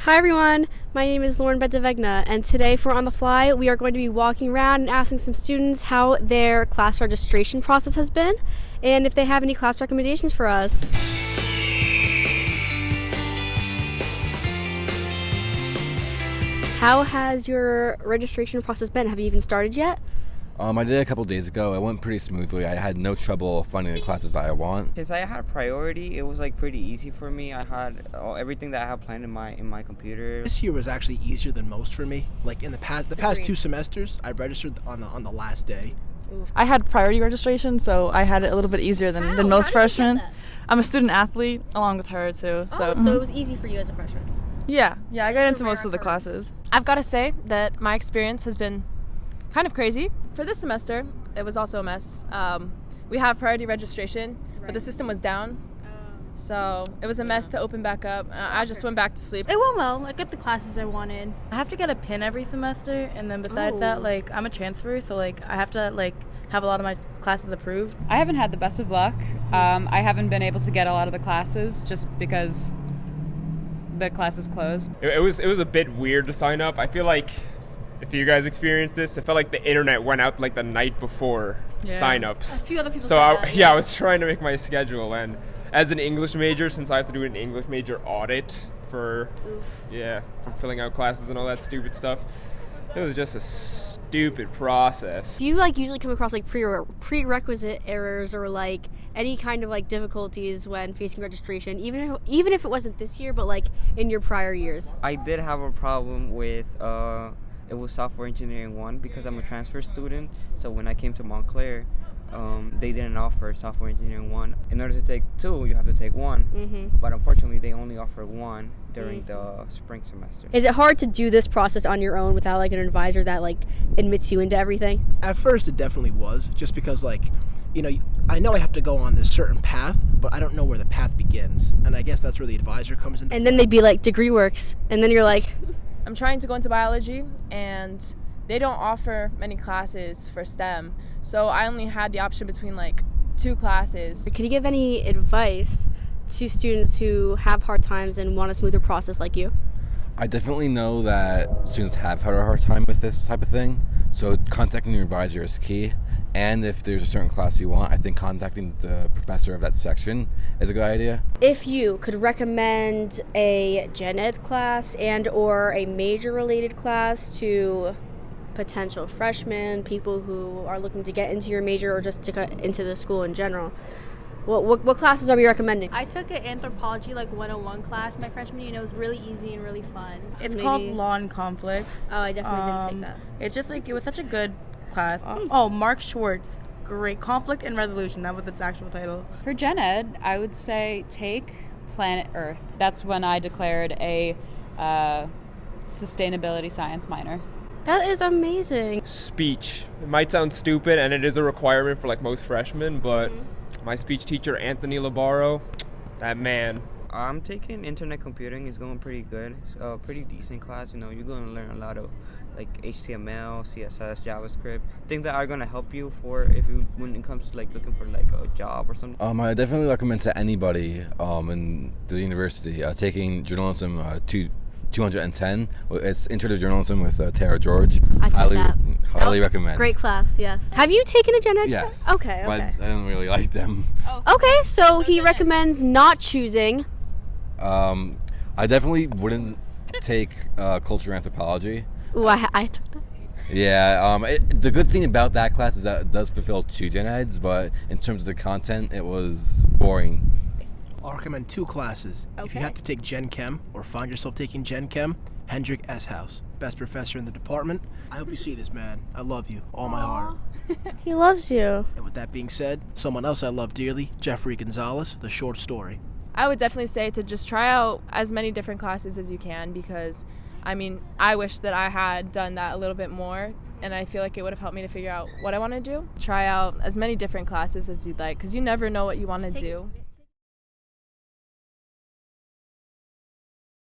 Hi everyone, my name is Lauren Bentivegna, and today for On the Fly, we are going to be walking around and asking some students how their class registration process has been, and if they have any class recommendations for us. How has your registration process been? Have you even started yet? I did a couple days ago. It went pretty smoothly. I had no trouble finding the classes that I want. Since I had priority, it was pretty easy for me. I had everything that I had planned in my computer. This year was actually easier than most for me. Like in the past 2 semesters, I registered on the last day. I had priority registration, so I had it a little bit easier than most freshmen. I'm a student athlete along with her too. So it was easy for you as a freshman. Yeah, I got into most of the classes. I've got to say that my experience has been kind of crazy. For this semester, it was also a mess. We have priority registration, but the system was down. So it was a mess to open back up. I just went back to sleep. It went well. I got the classes I wanted. I have to get a pin every semester, and then besides that, I'm a transfer, so I have to have a lot of my classes approved. I haven't had the best of luck. I haven't been able to get a lot of the classes just because the classes closed. It was a bit weird to sign up. I feel like if you guys experienced this, it felt like the internet went out the night before sign-ups. A few other people so said that. I was trying to make my schedule, and as an English major, since I have to do an English major audit for filling out classes and all that stupid stuff, it was just a stupid process. Do you usually come across prerequisite errors or any kind of difficulties when facing registration, even if it wasn't this year, but in your prior years? I did have a problem with it was software engineering 1 because I'm a transfer student. So when I came to Montclair, they didn't offer software engineering 1. In order to take 2, you have to take 1. Mm-hmm. But unfortunately, they only offer 1 during the spring semester. Is it hard to do this process on your own without an advisor that admits you into everything? At first, it definitely was, just because I know I have to go on this certain path, but I don't know where the path begins. And I guess that's where the advisor comes in. And then they'd be like, degree works. And then you're like... I'm trying to go into biology, and they don't offer many classes for STEM. So I only had the option between 2 classes. Could you give any advice to students who have hard times and want a smoother process like you? I definitely know that students have had a hard time with this type of thing, so contacting your advisor is key. And if there's a certain class you want, I think contacting the professor of that section is a good idea. If you could recommend a gen ed class and or a major related class to potential freshmen, people who are looking to get into your major or just to get into the school in general, what classes are we recommending? I took an anthropology 101 class my freshman year, and it was really easy and really fun. It's called Law and Conflicts. Oh, I definitely didn't take that. It's just it was such a good class. Mark Schwartz, great. Conflict and Resolution, that was its actual title. For Gen Ed, I would say take Planet Earth. That's when I declared a sustainability science minor. That is amazing. Speech. It might sound stupid, and it is a requirement for most freshmen, but my speech teacher, Anthony Labaro, that man. I'm taking internet computing. It's going pretty good. It's a pretty decent class. You're going to learn a lot of HTML, CSS, JavaScript, things that are going to help you when it comes to looking for a job or something. I definitely recommend to anybody in the university taking journalism 210. It's Intro to Journalism with Tara George. I took that. Highly recommend. Great class, yes. Have you taken a gen ed Yes. class? Okay. But I don't really like them. Okay, so he recommends not choosing. I definitely wouldn't take culture anthropology. Ooh, I took that. Yeah, the good thing about that class is that it does fulfill 2 gen eds, but in terms of the content, it was boring. I'll recommend 2 classes. If you have to take Gen Chem or find yourself taking Gen Chem, Hendrik Eshouse, best professor in the department. I hope you see this, man. I love you, all my heart. He loves you. And with that being said, someone else I love dearly, Jeffrey Gonzalez, The Short Story. I would definitely say to just try out as many different classes as you can, because I wish that I had done that a little bit more, and I feel like it would have helped me to figure out what I want to do. Try out as many different classes as you'd like, because you never know what you want to do.